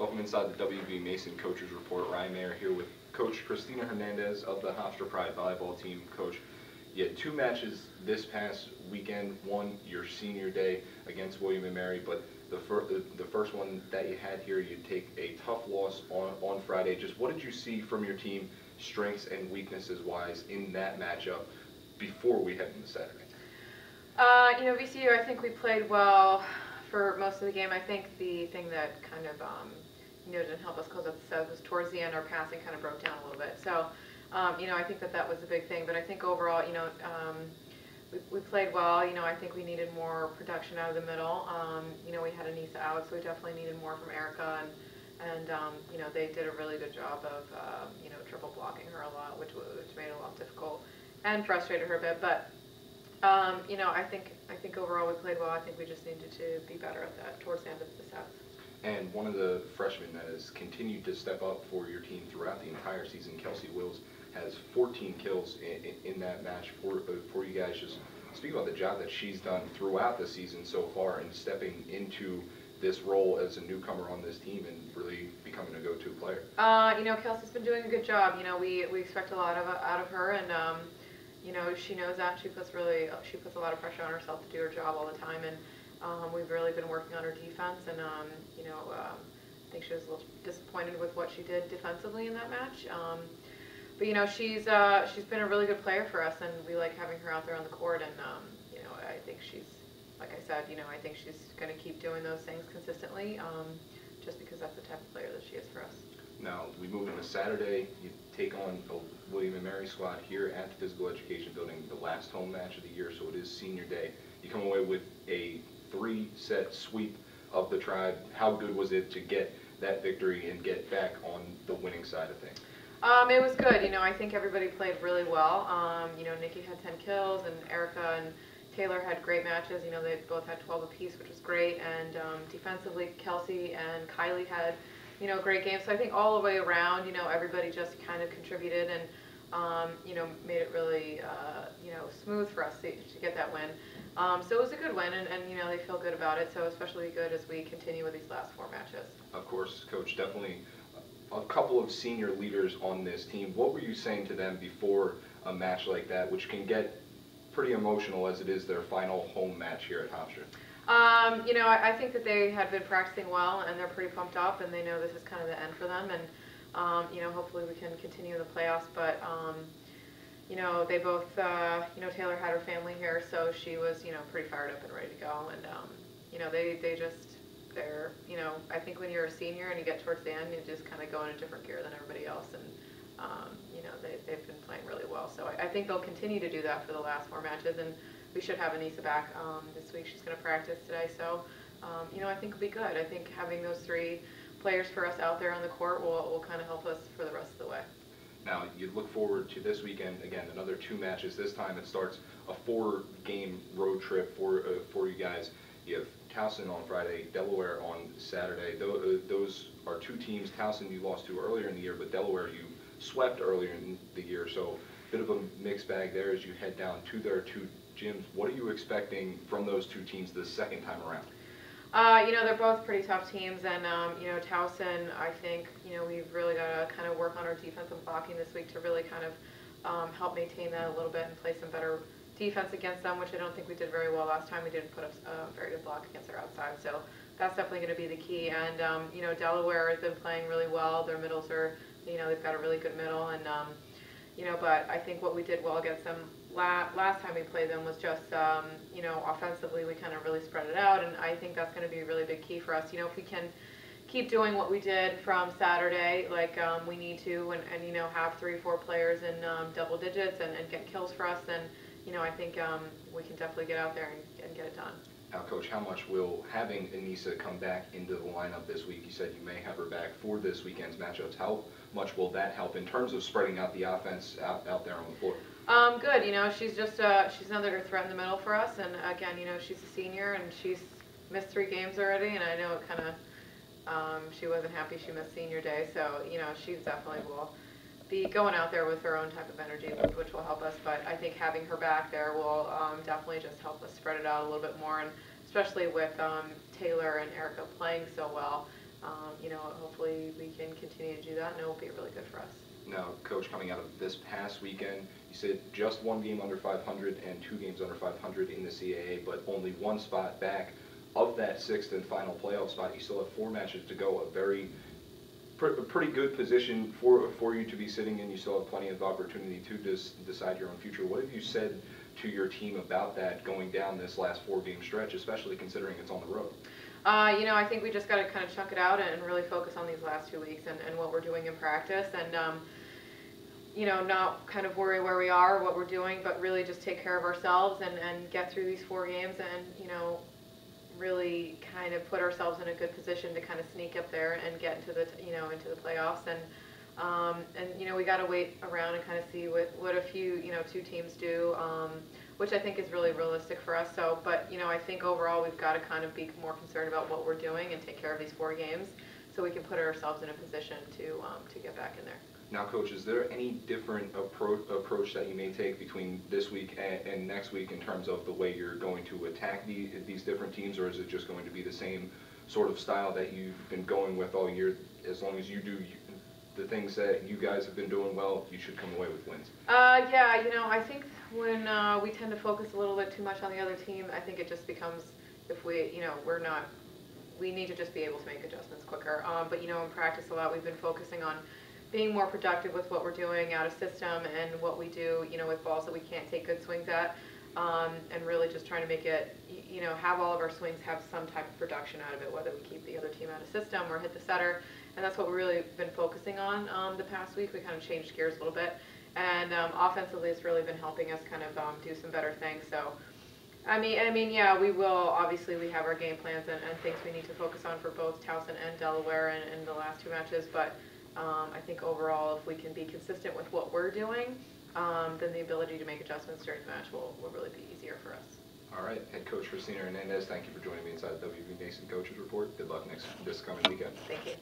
Welcome inside the WB Mason Coaches Report. Ryan Mayer here with Coach Kristina Hernandez of the Hofstra Pride volleyball team. Coach, you had two matches this past weekend. One, your senior day against William & Mary, but the first one that you had here, you take a tough loss on Friday. Just what did you see from your team, strengths and weaknesses wise, in that matchup before we head into Saturday? VCU, I think we played well for most of the game. I think the thing that kind of didn't help us close up the set was towards the end our passing kind of broke down a little bit. So I think that was a big thing. But I think overall, we played well. I think we needed more production out of the middle. We had Aneesa out, so we definitely needed more from Erica, and they did a really good job of triple blocking her a lot, which made it a lot difficult and frustrated her a bit. But I think overall we played well. I think we just needed to be better at that towards the end of the sets. And one of the freshmen that has continued to step up for your team throughout the entire season, Kelsey Wills, has 14 kills in that match for you guys. Just speak about the job that she's done throughout the season so far and stepping into this role as a newcomer on this team and really becoming a go-to player. Kelsey's been doing a good job. We expect a lot out of her, and she knows that. She puts a lot of pressure on herself to do her job all the time, and we've really been working on her defense, and I think she was a little disappointed with what she did defensively in that match. But she's been a really good player for us, and we like having her out there on the court. And I think she's, like I said, I think she's going to keep doing those things consistently, just because that's the type of player that she is for us. Now we move into Saturday. You take on a William & Mary squad here at the Physical Education Building, the last home match of the year, so it is senior day. You come away with a 3-set sweep of the Tribe. How good was it to get that victory and get back on the winning side of things? It was good. I think everybody played really well. Nikki had 10 kills, and Erica and Taylor had great matches. They both had 12 apiece, which was great. And defensively, Kelsey and Kylie had, great games. So I think all the way around, everybody just kind of contributed and, made it really, smooth for us to get that win. So it was a good win, and they feel good about it. So especially good as we continue with these last 4 matches. Of course, Coach, definitely a couple of senior leaders on this team. What were you saying to them before a match like that, which can get pretty emotional as it is their final home match here at Hofstra? I think that they had been practicing well, and they're pretty pumped up, and they know this is kind of the end for them, and hopefully we can continue in the playoffs. But they both, Taylor had her family here, so she was, pretty fired up and ready to go, and they're, I think when you're a senior and you get towards the end, you just kind of go in a different gear than everybody else, and they've been playing really well. So I think they'll continue to do that for the last 4 matches, and we should have Aneesa back this week. She's going to practice today, so I think it'll be good. I think having those 3 players for us out there on the court will kind of help us for the rest of the way. Now, you look forward to this weekend, again, another 2 matches. This time it starts a 4-game road trip for you guys. You have Towson on Friday, Delaware on Saturday. Those are 2 teams. Towson you lost to earlier in the year, but Delaware you swept earlier in the year. So a bit of a mixed bag there as you head down to their 2 gyms. What are you expecting from those 2 teams the second time around? They're both pretty tough teams, and Towson, I think, we've really got to kind of work on our defensive blocking this week to really kind of help maintain that a little bit and play some better defense against them, which I don't think we did very well last time. We didn't put a very good block against our outside, so that's definitely going to be the key. And Delaware has been playing really well. Their middles are, they've got a really good middle, and but I think what we did well against them last time we played them was just, offensively we kind of really spread it out, and I think that's going to be a really big key for us. If we can keep doing what we did from Saturday, like we need to, and have 3 or 4 players in double digits and get kills for us, then I think we can definitely get out there and get it done. Now, Coach, how much will having Aneesa come back into the lineup this week? You said you may have her back for this weekend's matchups. How much will that help in terms of spreading out the offense out there on the floor? Good. She's just she's another threat in the middle for us, and again, she's a senior and she's missed 3 games already, and I know it kind of she wasn't happy she missed senior day, so she's definitely will be going out there with her own type of energy, which will help us. But I think having her back there will definitely just help us spread it out a little bit more, and especially with Taylor and Erica playing so well, hopefully we can continue to do that, and it will be really good for us. Now, Coach, coming out of this past weekend, you said just one game under 500 and 2 games under 500 in the CAA, but only one spot back of that 6th and final playoff spot. You still have 4 matches to go, a pretty good position for you to be sitting in. You still have plenty of opportunity to decide your own future. What have you said to your team about that going down this last 4-game stretch, especially considering it's on the road? I think we just got to kind of chunk it out and really focus on these last 2 weeks and what we're doing in practice, and not kind of worry where we are, what we're doing, but really just take care of ourselves and get through these 4 games and really kind of put ourselves in a good position to kind of sneak up there and get into the into the playoffs, and we got to wait around and kind of see what a few 2 teams do, which I think is really realistic for us. So, but I think overall we've got to kind of be more concerned about what we're doing and take care of these 4 games so we can put ourselves in a position to get back in there. Now, Coach, is there any different approach that you may take between this week and next week in terms of the way you're going to attack these different teams, or is it just going to be the same sort of style that you've been going with all year? As long as you do the things that you guys have been doing well, you should come away with wins. Yeah, I think when we tend to focus a little bit too much on the other team, I think it just becomes, if we need to just be able to make adjustments quicker. But in practice a lot, we've been focusing on being more productive with what we're doing out of system and what we do, with balls that we can't take good swings at, and really just trying to make it, have all of our swings have some type of production out of it, whether we keep the other team out of system or hit the setter, and that's what we've really been focusing on the past week. We kind of changed gears a little bit, and offensively it's really been helping us kind of do some better things. So, yeah, we will, obviously we have our game plans and things we need to focus on for both Towson and Delaware in the last 2 matches, but I think overall, if we can be consistent with what we're doing, then the ability to make adjustments during the match will really be easier for us. All right, Head Coach Kristina Hernandez, thank you for joining me inside the WV Nation Coaches Report. Good luck this coming weekend. Thank you.